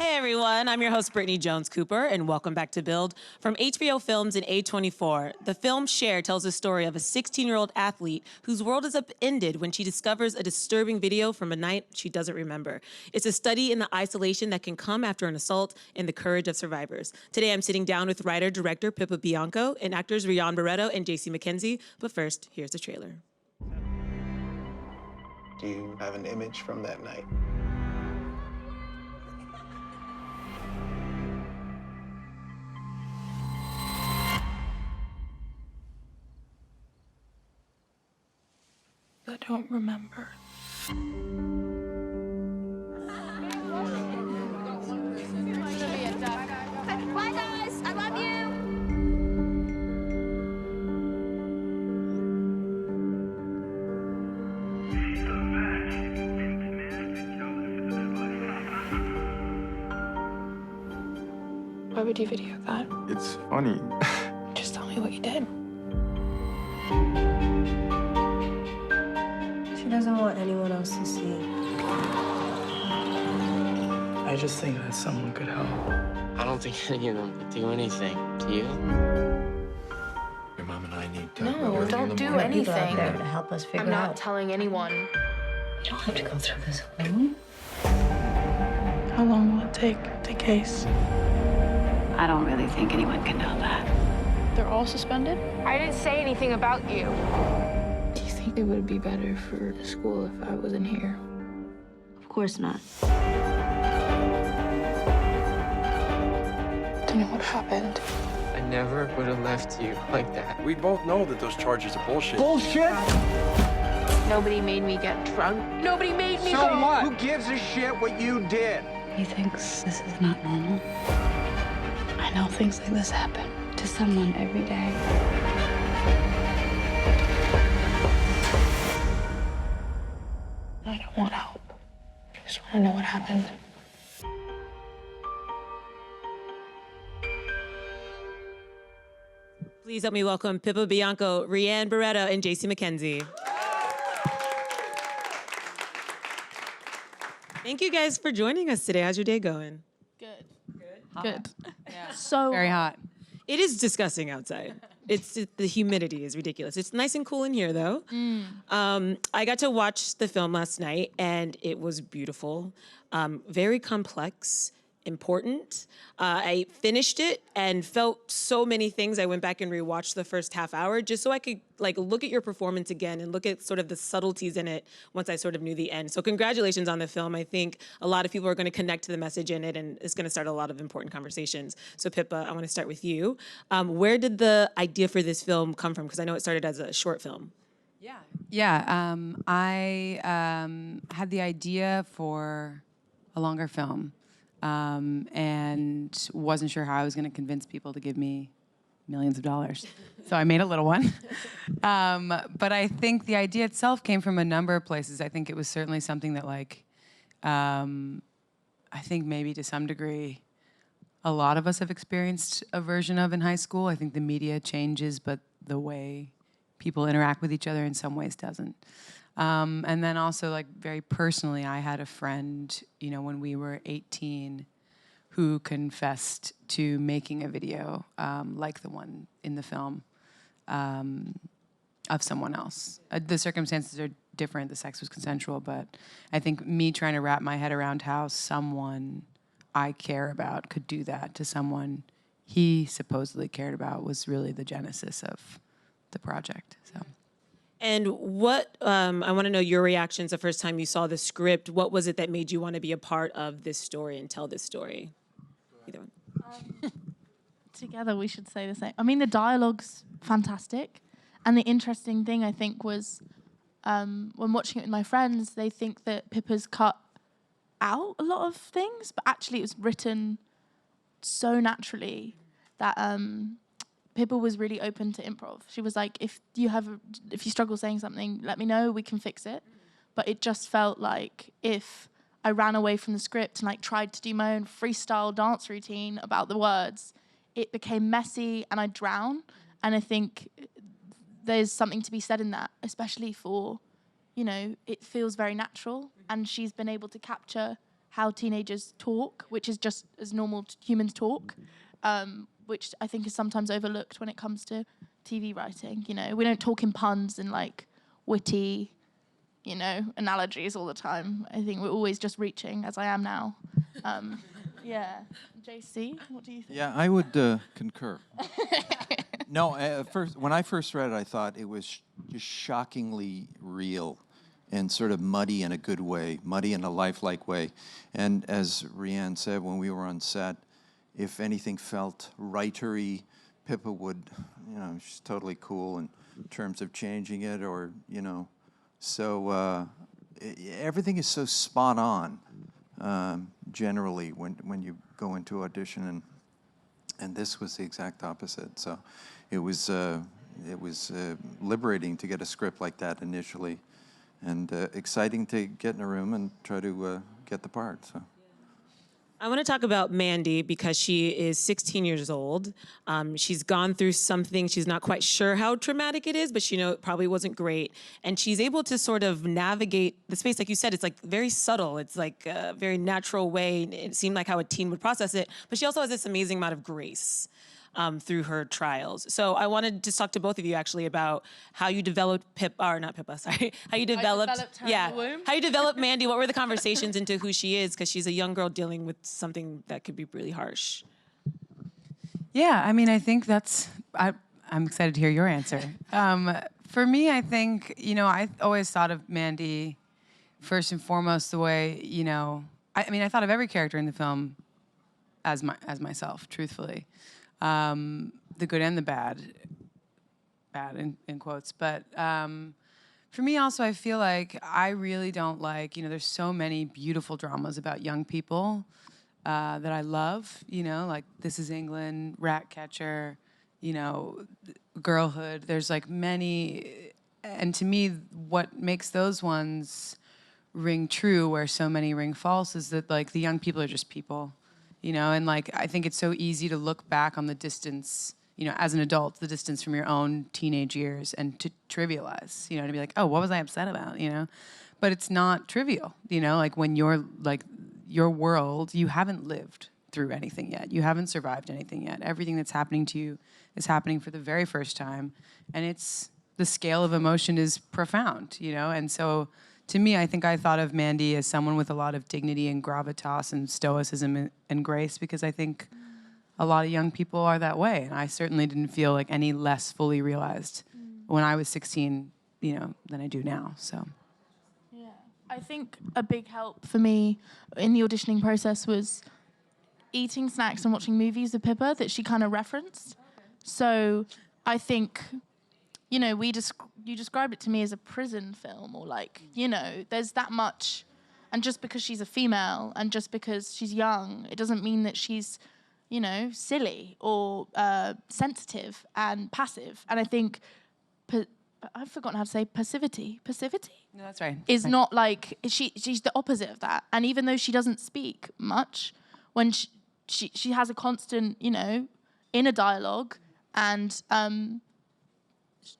Hey everyone, I'm your host Brittany Jones Cooper, and welcome back to Build from HBO Films and A24. The film Share tells the story of a 16-year-old athlete whose world is upended when she discovers a disturbing video from a night she doesn't remember. It's a study in the isolation that can come after an assault and the courage of survivors. Today I'm sitting down with writer-director Pippa Bianco and actors Rhianne Barreto and J.C. Mackenzie. But first, here's the trailer. Do you have an image from that night? I don't remember. Bye guys, I love you. Why would you video that? It's funny. Just tell me what you did. She doesn't want anyone else to see. I just think that someone could help. I don't think any of them would do anything. Do you? Your mom and I need to. No, don't do People out anything. there to help us figure I'm not out. telling anyone. You don't have to go through this alone. How long will it take the case? I don't really think anyone can know that. They're all suspended? I didn't say anything about you. Do you think it would be better for the school if I wasn't here? Of course not. Do you know what happened? I never would have left you like that. We both know that those charges are bullshit. Nobody made me get drunk. Nobody made me So go. what? Who gives a shit what you did? He thinks this is not normal. I know things like this happen. To someone every day. I don't want help. I just want to know what happened. Please help me welcome Pippa Bianco, Rhianne Barreto, and J.C. Mackenzie. Thank you guys for joining us today. How's your day going? Good. So very hot. It is disgusting outside. The humidity is ridiculous. It's nice and cool in here, though. I got to watch the film last night, and it was beautiful, very complex, important. I finished it and felt so many things. I went back and rewatched the first half hour just so I could look at your performance again and look at sort of the subtleties in it once I sort of knew the end. So congratulations on the film. I think a lot of people are going to connect to the message in it, and it's going to start a lot of important conversations. So Pippa, I want to start with you. Where did the idea for this film come from? Because I know it started as a short film. Yeah. I had the idea for a longer film. And wasn't sure how I was going to convince people to give me millions of dollars. So I made a little one. But I think the idea itself came from a number of places. I think it was certainly something that I think maybe to some degree, a lot of us have experienced a version of in high school. I think the media changes, but the way people interact with each other in some ways doesn't. And then also, very personally, I had a friend, when we were 18, who confessed to making a video like the one in the film of someone else. The circumstances are different. The sex was consensual, but I think me trying to wrap my head around how someone I care about could do that to someone he supposedly cared about was really the genesis of the project. So. And what, I want to know your reactions the first time you saw the script. What was it that made you want to be a part of this story and tell this story? Either one. Together, we should say the same. I mean, the dialogue's fantastic. And the interesting thing, I think, was when watching it with my friends, they think that Pippa's cut out a lot of things, but actually it was written so naturally that Pippa was really open to improv. She was like, if you struggle saying something, let me know, we can fix it. But it just felt like if I ran away from the script and tried to do my own freestyle dance routine about the words, it became messy and I'd drown. And I think there's something to be said in that, especially for, it feels very natural. And she's been able to capture how teenagers talk, which is just as normal humans talk, which I think is sometimes overlooked when it comes to TV writing. You know, we don't talk in puns and like witty, you know, analogies all the time. I think we're always just reaching, as I am now. Yeah. JC, what do you think? Yeah, I would concur. No, when I first read it, I thought it was just shockingly real and sort of muddy in a good way, muddy in a lifelike way. And as Rhianne said, when we were on set, if anything felt writery, Pippa would, you know, she's totally cool in terms of changing it, or, you know, so everything is so spot on, generally, when you go into audition, and this was the exact opposite. So it was liberating to get a script like that initially, and exciting to get in a room and try to get the part. So. I want to talk about Mandy because she is 16 years old. She's gone through something. She's not quite sure how traumatic it is, but she knows it probably wasn't great. And she's able to sort of navigate the space. Like you said, it's like very subtle. It's like a very natural way. It seemed like how a teen would process it. But she also has this amazing amount of grace through her trials. So I wanted to just talk to both of you actually about how you developed how you developed how you developed Mandy. What were the conversations into who she is? Because she's a young girl dealing with something that could be really harsh. Yeah, I mean, I think I'm excited to hear your answer. For me, I think, you know, I always thought of Mandy first and foremost the way, you know, I mean, I thought of every character in the film as myself, truthfully. The good and the bad in quotes. But for me also, I feel like I really don't like, you know, there's so many beautiful dramas about young people that I love, you know, like This Is England, Ratcatcher, you know, Girlhood. There's like many, and to me, what makes those ones ring true where so many ring false is that like the young people are just people. You know, and like, I think it's so easy to look back on the distance, you know, as an adult, the distance from your own teenage years and to trivialize, you know, to be like, oh, what was I upset about, you know? But it's not trivial, you know, like when you're like, your world, you haven't lived through anything yet. You haven't survived anything yet. Everything that's happening to you is happening for the very first time. And the scale of emotion is profound, you know? And so, to me, I think I thought of Mandy as someone with a lot of dignity and gravitas and stoicism and grace, because I think a lot of young people are that way. And I certainly didn't feel like any less fully realized when I was 16, you know, than I do now, so. Yeah, I think a big help for me in the auditioning process was eating snacks and watching movies with Pippa that she kind of referenced. So I think, you know, you described it to me as a prison film, or like, you know, there's that much. And just because she's a female and just because she's young, it doesn't mean that she's, you know, silly or sensitive and passive. And I think, I've forgotten how to say passivity. Passivity? No, that's right. Is not like, she's the opposite of that. And even though she doesn't speak much, when she has a constant, you know, inner dialogue, and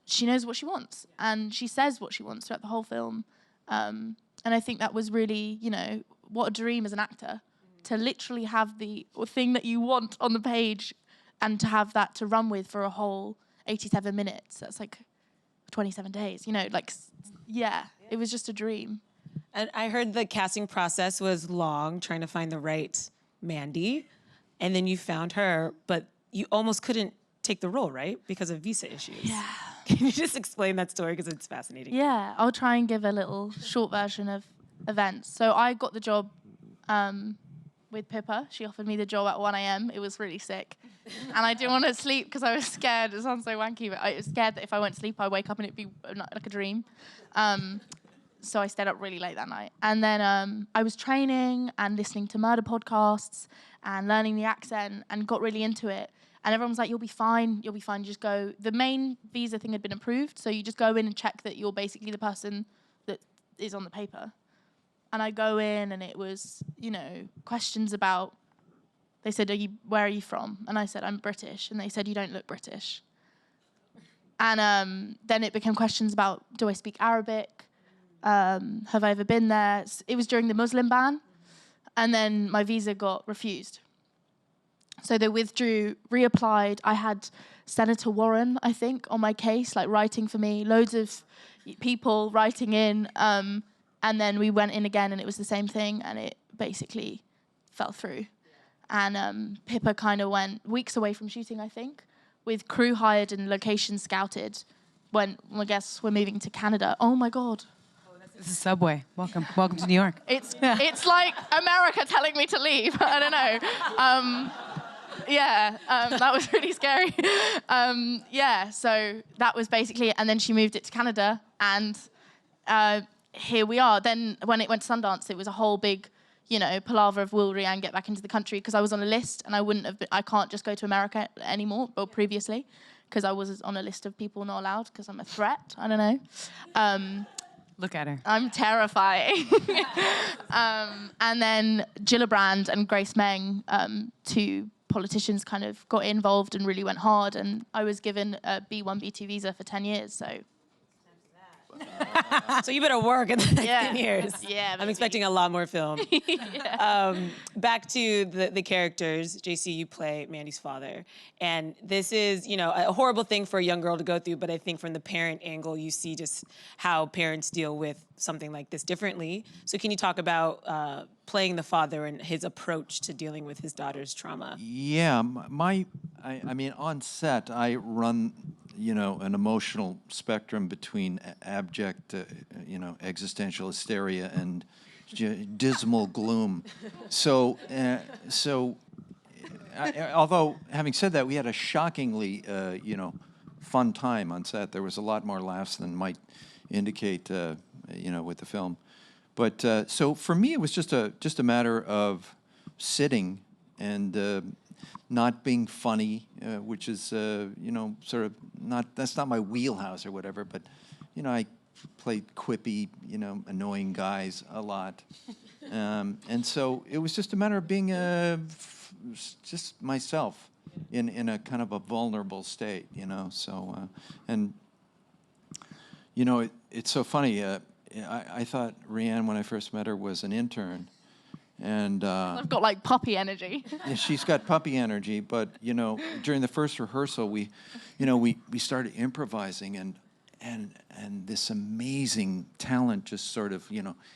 she knows what she wants, and she says what she wants throughout the whole film. And I think that was really, you know, what a dream as an actor, to literally have the thing that you want on the page and to have that to run with for a whole 87 minutes. That's like 27 days, you know, like, yeah, it was just a dream. And I heard the casting process was long, trying to find the right Mandy, and then you found her, but you almost couldn't take the role, right? Because of visa issues. Yeah. Can you just explain that story, because it's fascinating? Yeah, I'll try and give a little short version of events. So I got the job with Pippa. She offered me the job at 1 a.m. It was really sick. And I didn't want to sleep because I was scared. It sounds so wanky, but I was scared that if I went to sleep, I'd wake up and it'd be like a dream. So I stayed up really late that night. And then I was training and listening to murder podcasts and learning the accent and got really into it. And everyone was like, you'll be fine, you just go. The main visa thing had been approved, so you just go in and check that you're basically the person that is on the paper. And I go in and it was, you know, questions about, they said, where are you from? And I said, I'm British. And they said, you don't look British. And then it became questions about, do I speak Arabic? Have I ever been there? It was during the Muslim ban. And then my visa got refused. So they withdrew, reapplied. I had Senator Warren, I think, on my case, like writing for me, loads of people writing in. And then we went in again and it was the same thing and it basically fell through. And Pippa kind of went weeks away from shooting, I think, with crew hired and location scouted when I guess we're moving to Canada. Oh my God. This is Subway. Welcome to New York. It's like America telling me to leave. I don't know. That was really scary. So that was basically it. And then she moved it to Canada, and here we are. Then when it went to Sundance, it was a whole big, palaver of will Rhianne get back into the country, because I was on a list, and I can't just go to America anymore, or previously, because I was on a list of people not allowed because I'm a threat. I don't know. Look at her. I'm terrifying. And then Gillibrand and Grace Meng, two politicians, kind of got involved and really went hard. And I was given a B1, B2 visa for 10 years. So you better work in the next 10 years. Yeah, I'm expecting a lot more film. Back to the characters. JC, you play Mandy's father. And this is, a horrible thing for a young girl to go through, but I think from the parent angle, you see just how parents deal with something like this differently. So can you talk about playing the father and his approach to dealing with his daughter's trauma? Yeah, I mean, on set, I run, an emotional spectrum between abject, existential hysteria and dismal gloom. So, although having said that, we had a shockingly, fun time on set. There was a lot more laughs than might indicate, with the film. But so for me, it was just a matter of sitting and not being funny, which is sort of that's not my wheelhouse or whatever. But I played quippy, annoying guys a lot, and so it was just a matter of being just myself in a kind of a vulnerable state, So and it's so funny. I thought Rhianne, when I first met her, was an intern. And I've got like puppy energy. Yeah, she's got puppy energy, but during the first rehearsal, we started improvising, and this amazing talent just sort of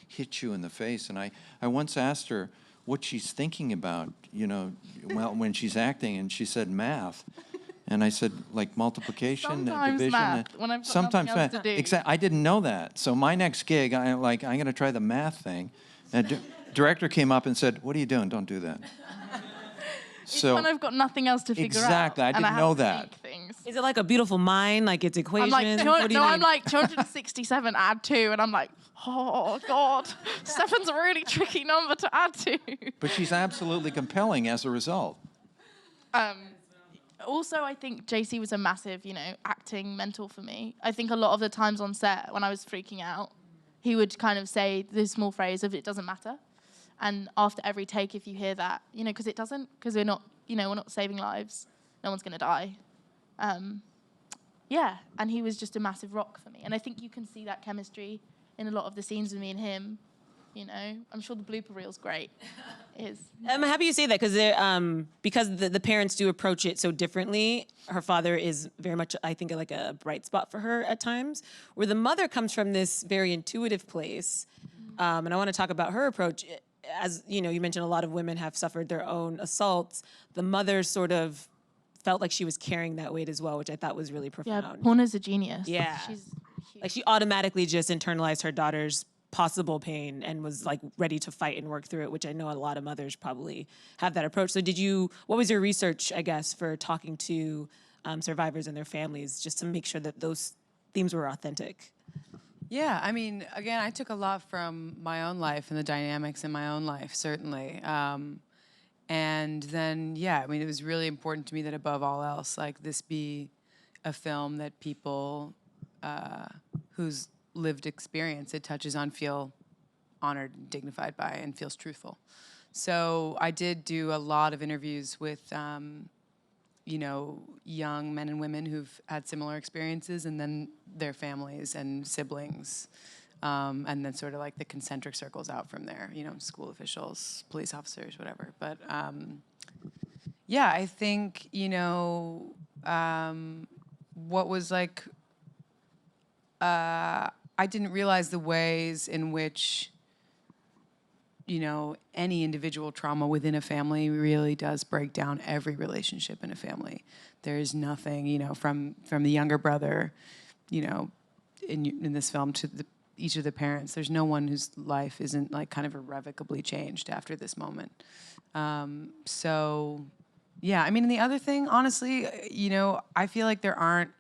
hit you in the face. And I once asked her what she's thinking about, when she's acting, and she said math. And I said, like multiplication, division. Math, when I've got sometimes nothing else math. to do. Exactly. I didn't know that. So my next gig, I'm going to try the math thing. And director came up and said, "What are you doing? Don't do that." It's when I've got nothing else to figure out. Exactly. I didn't know that. Is it like a beautiful mind, like it's equations? I'm like 267 add 2, and I'm like, oh God, 7's a really tricky number to add to. But she's absolutely compelling as a result. Also, I think JC was a massive, acting mentor for me. I think a lot of the times on set when I was freaking out, he would kind of say this small phrase of "it doesn't matter," and after every take, if you hear that, because it doesn't, because we're not, we're not saving lives. No one's gonna die. And he was just a massive rock for me. And I think you can see that chemistry in a lot of the scenes with me and him. I'm sure the blooper reel's great. I'm happy you say that because the parents do approach it so differently. Her father is very much, I think, like a bright spot for her at times, where the mother comes from this very intuitive place. And I want to talk about her approach. As you mentioned, a lot of women have suffered their own assaults. The mother sort of felt like she was carrying that weight as well, which I thought was really profound. Yeah, Porna's a genius. Yeah, like she automatically just internalized her daughter's possible pain and was like ready to fight and work through it, which I know a lot of mothers probably have that approach. So what was your research, I guess, for talking to survivors and their families, just to make sure that those themes were authentic? Yeah, I mean, again, I took a lot from my own life and the dynamics in my own life, certainly. And then, it was really important to me that above all else, like this be a film that people whose lived experience it touches on feel honored and dignified by and feels truthful. So I did do a lot of interviews with, young men and women who've had similar experiences, and then their families and siblings. and then sort of like the concentric circles out from there, school officials, police officers, whatever. But yeah, I think, what was like, I didn't realize the ways in which, any individual trauma within a family really does break down every relationship in a family. There's nothing, from the younger brother, in this film to each of the parents, there's no one whose life isn't like kind of irrevocably changed after this moment. So, yeah, I mean, and the other thing, honestly, I feel like there aren't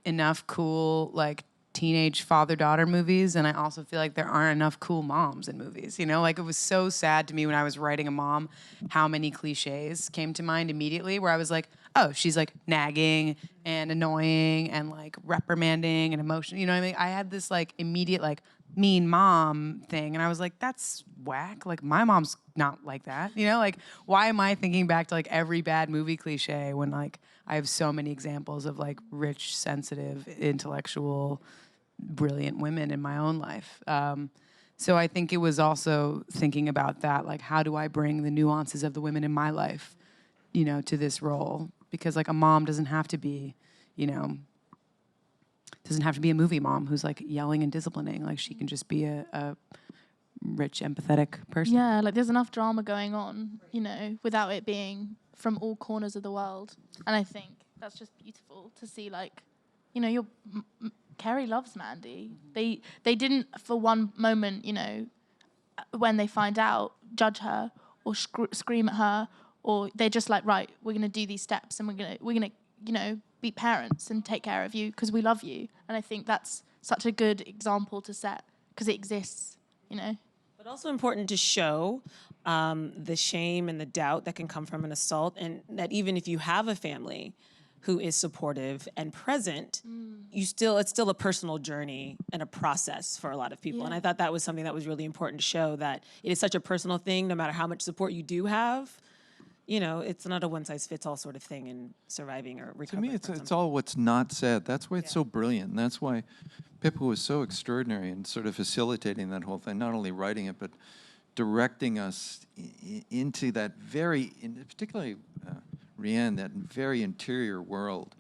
enough cool, like, teenage father-daughter movies, and I also feel like there aren't enough cool moms in movies, Like, it was so sad to me when I was writing a mom how many cliches came to mind immediately, where I was like, oh, she's, like, nagging and annoying and, like, reprimanding and emotional, you know what I mean? I had this, like, immediate, like, mean mom thing, and I was like, that's whack. Like, my mom's not like that, Like, why am I thinking back to, like, every bad movie cliche when, like, I have so many examples of, like, rich, sensitive, intellectual, brilliant women in my own life. So I think it was also thinking about that, like, how do I bring the nuances of the women in my life, to this role? Because, like, a mom doesn't have to be, doesn't have to be a movie mom who's, like, yelling and disciplining. Like, she can just be a rich, empathetic person. Yeah, like, there's enough drama going on, without it being from all corners of the world. And I think that's just beautiful to see, like, Kerry loves Mandy. They didn't for one moment, when they find out, judge her or scream at her, or they're just like, right, we're gonna do these steps and we're gonna be parents and take care of you because we love you. And I think that's such a good example to set because it exists, But also important to show the shame and the doubt that can come from an assault, and that even if you have a family who is supportive and present, it's still a personal journey and a process for a lot of people. Yeah. And I thought that was something that was really important to show, that it is such a personal thing, no matter how much support you do have. It's not a one-size-fits-all sort of thing in surviving or recovering. To me, it's all what's not said. That's why it's so brilliant. And that's why Pippa was so extraordinary in sort of facilitating that whole thing, not only writing it, but directing us into that particularly Rhianne, that very interior world.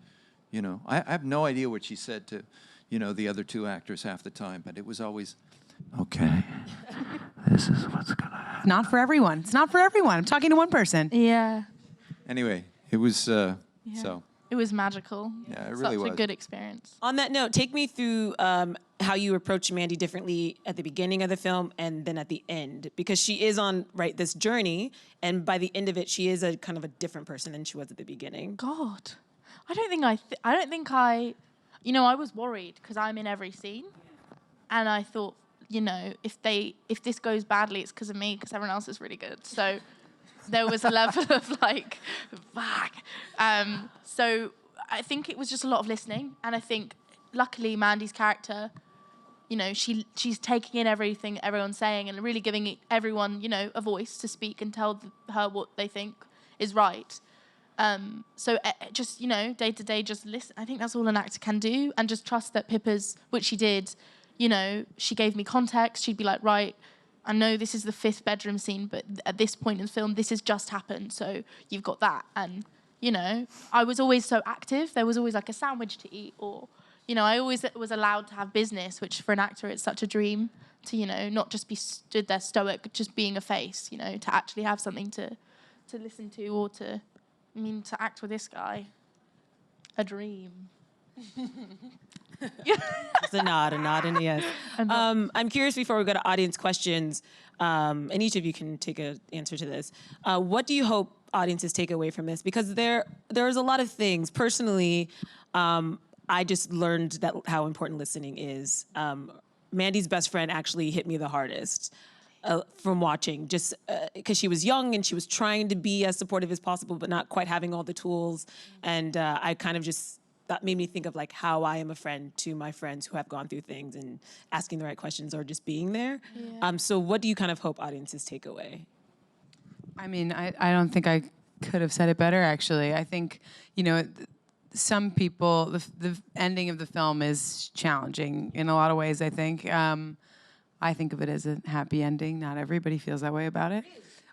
I have no idea what she said to, the other two actors half the time, but it was always, okay, this is what's going to happen. It's not for everyone. It's not for everyone. I'm talking to one person. Yeah. Anyway, it was, so. It was magical. Yeah, it really was. Such a good experience. On that note, take me through how you approach Mandy differently at the beginning of the film and then at the end, because she is on this journey, and by the end of it, she is a kind of a different person than she was at the beginning. God, I don't think I was worried because I'm in every scene, and I thought, if this goes badly, it's because of me, because everyone else is really good. So there was a level of like, fuck. So I think it was just a lot of listening, and I think luckily Mandy's character, she's taking in everything everyone's saying and really giving everyone, a voice to speak and tell her what they think is right. So just, day to day, just listen. I think that's all an actor can do, and just trust that Pippa's, which she did, she gave me context. She'd be like, right, I know this is the 5th bedroom scene, but at this point in the film, this has just happened. So you've got that. And, I was always so active. There was always like a sandwich to eat, or, I always was allowed to have business, which for an actor, it's such a dream to, not just be stood there stoic, just being a face, to actually have something to listen to, or to act with this guy. A dream. It's a nod, and a yes. I'm curious, before we go to audience questions, and each of you can take an answer to this. What do you hope audiences take away from this? Because there's a lot of things. Personally, I just learned that how important listening is. Mandy's best friend actually hit me the hardest from watching, just because she was young and she was trying to be as supportive as possible, but not quite having all the tools. And I kind of just, that made me think of like how I am a friend to my friends who have gone through things, and asking the right questions or just being there. Yeah. So what do you kind of hope audiences take away? I mean, I don't think I could have said it better, actually. I think, some people, the ending of the film is challenging in a lot of ways, I think. I think of it as a happy ending. Not everybody feels that way about it.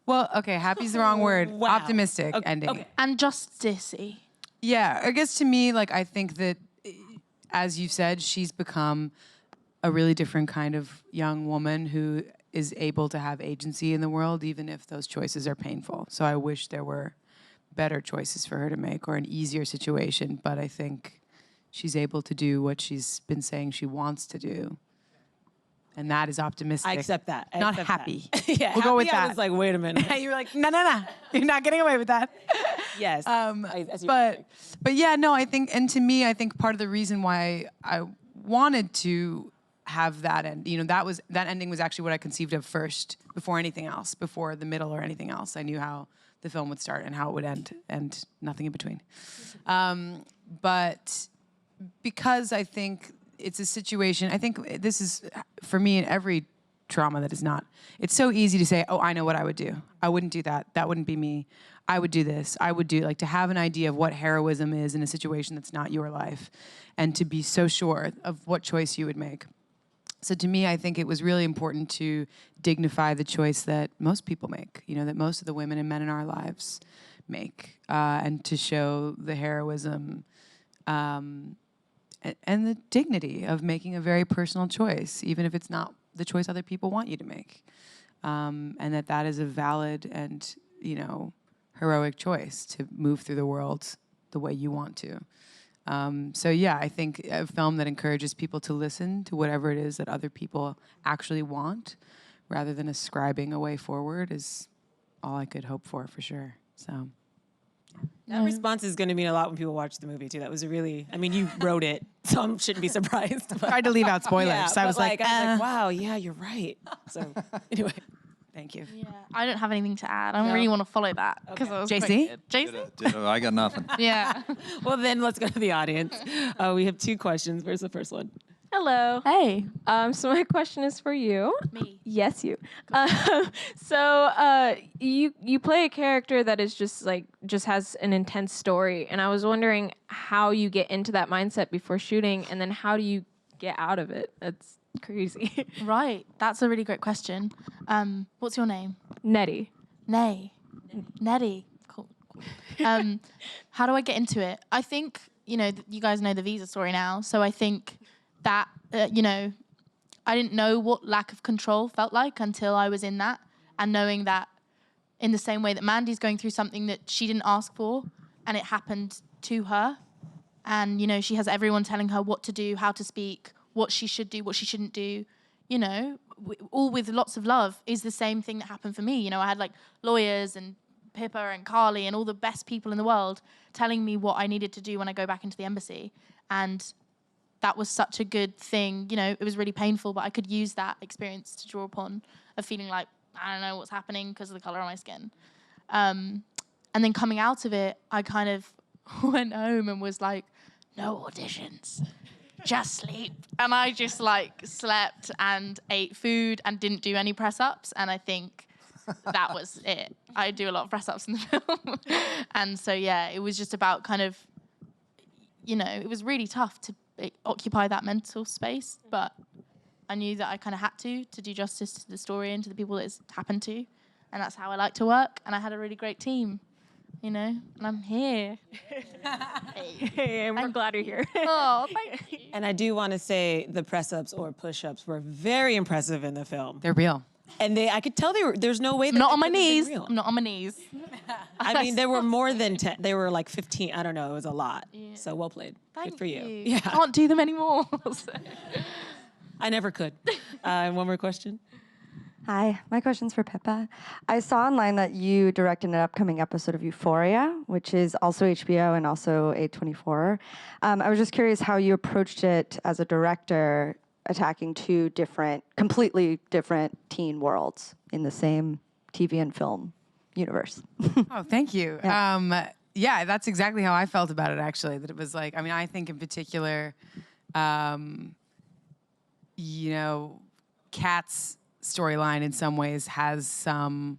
Well, okay, happy's the wrong word. Wow. Optimistic ending. Okay. And justicey. Yeah, I guess to me, like, I think that, as you said, she's become a really different kind of young woman who is able to have agency in the world, even if those choices are painful. So I wish there were better choices for her to make or an easier situation, but I think she's able to do what she's been saying she wants to do. And that is optimistic. I accept that. I Not accept happy. that. Yeah, We'll go with happy, I that. was like, wait a minute. You were like, no, you're not getting away with that. Yes. But yeah, no, I think, and to me, I think part of the reason why I wanted to have that end, you know, that ending was actually what I conceived of first, before anything else, before the middle or anything else. I knew how the film would start and how it would end, and nothing in between. But because I think it's a situation, I think this is, for me, in every trauma that is not, it's so easy to say, oh, I know what I would do. I wouldn't do that. That wouldn't be me. I would do this. I would do, like, to have an idea of what heroism is in a situation that's not your life, and to be so sure of what choice you would make. So to me, I think it was really important to dignify the choice that most people make, you know, that most of the women and men in our lives make, and to show the heroism and the dignity of making a very personal choice, even if it's not the choice other people want you to make. And that is a valid and, you know, heroic choice to move through the world the way you want to. So yeah, I think a film that encourages people to listen to whatever it is that other people actually want, rather than ascribing a way forward, is all I could hope for sure. So that response is going to mean a lot when people watch the movie too. That was a really, I mean, you wrote it, so I shouldn't be surprised. But, tried to leave out spoilers. yeah, So I was like, wow, yeah, you're right. So anyway. Thank you. Yeah, I don't have anything to add. I don't really want to follow that because I was JC? JC? I got nothing. Yeah. Well, then let's go to the audience. We have 2 questions. Where's the first one? Hello. Hey. So my question is for you. Me. Yes, you. So you play a character that is just has an intense story, and I was wondering how you get into that mindset before shooting, and then how do you get out of it? That's crazy. Right. That's a really great question. What's your name? Nettie. Nettie. Cool. How do I get into it? I think, you know, you guys know the visa story now. So I think that, you know, I didn't know what lack of control felt like until I was in that. And knowing that in the same way that Mandy's going through something that she didn't ask for and it happened to her. And, you know, she has everyone telling her what to do, how to speak, what she should do, what she shouldn't do, you know, all with lots of love, is the same thing that happened for me. You know, I had like lawyers and Pippa and Carly and all the best people in the world telling me what I needed to do when I go back into the embassy. And that was such a good thing. You know, it was really painful, but I could use that experience to draw upon, of feeling like, I don't know what's happening because of the color of my skin. And then coming out of it, I kind of went home and was like, no auditions. Just sleep. And I just like slept and ate food and didn't do any press ups. And I think that was it. I do a lot of press ups in the film. And so, yeah, it was just about kind of, you know, it was really tough to occupy that mental space. But I knew that I kind of had to do justice to the story and to the people that it's happened to. And that's how I like to work. And I had a really great team. You know, and I'm here. Hey, I'm glad you're here. Oh, thank you. And I do want to say the press-ups or push-ups were very impressive in the film. They're real. And I could tell there's no way that Not on my couldn't have been knees. real. I'm not on my knees. I mean, there were more than 10. They were like 15. I don't know. It was a lot. Yeah. So well played. Good for you. Yeah. Can't do them anymore. I never could. And one more question. Hi, my question's for Pippa. I saw online that you directed an upcoming episode of Euphoria, which is also HBO and also A24. I was just curious how you approached it as a director, attacking 2 completely different teen worlds in the same TV and film universe. Oh, thank you. Yeah, that's exactly how I felt about it, actually. That it was like, I mean, I think in particular, you know, Kat's storyline in some ways has some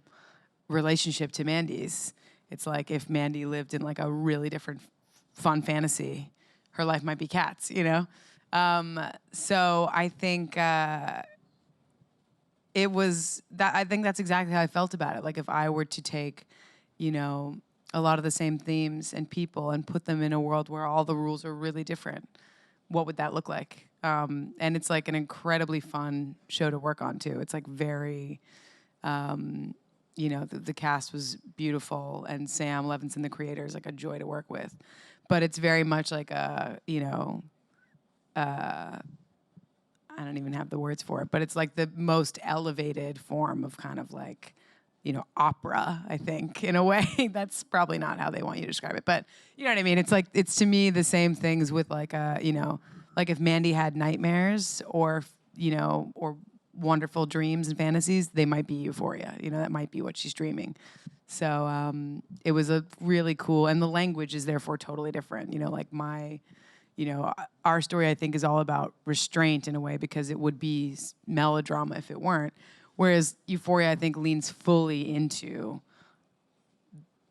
relationship to Mandy's. It's like if Mandy lived in like a really different fun fantasy. Her life might be cats, you know? So I think it was that. I think that's exactly how I felt about it. Like if I were to take, you know, a lot of the same themes and people and put them in a world where all the rules are really different, what would that look like? And it's like an incredibly fun show to work on too. It's like very, you know, the cast was beautiful, and Sam Levinson, the creator, is like a joy to work with. But it's very much like a, you know, I don't even have the words for it, but it's like the most elevated form of kind of like, you know, opera, I think, in a way. That's probably not how they want you to describe it, but you know what I mean? It's like, it's to me the same things with like, you know, like if Mandy had nightmares or, you know, or wonderful dreams and fantasies, they might be Euphoria. You know, that might be what she's dreaming. So it was a really cool, and the language is therefore totally different. You know, like you know, our story, I think, is all about restraint in a way, because it would be melodrama if it weren't. Whereas Euphoria, I think, leans fully into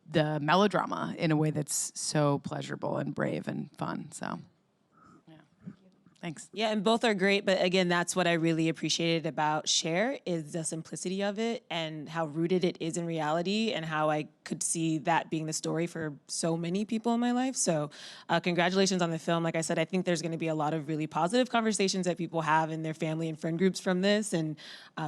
the melodrama in a way that's so pleasurable and brave and fun. So, yeah. Thanks. Yeah, and both are great, but again, that's what I really appreciated about Cher, is the simplicity of it and how rooted it is in reality, and how I could see that being the story for so many people in my life. So congratulations on the film. Like I said, I think there's going to be a lot of really positive conversations that people have in their family and friend groups from this, and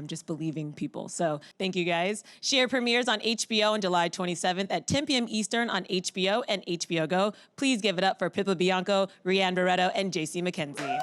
just believing people. So thank you guys. Cher premieres on HBO on July 27th at 10 p.m. Eastern on HBO and HBO Go. Please give it up for Pippa Bianco, Rhianne Barreto, and J.C. Mackenzie.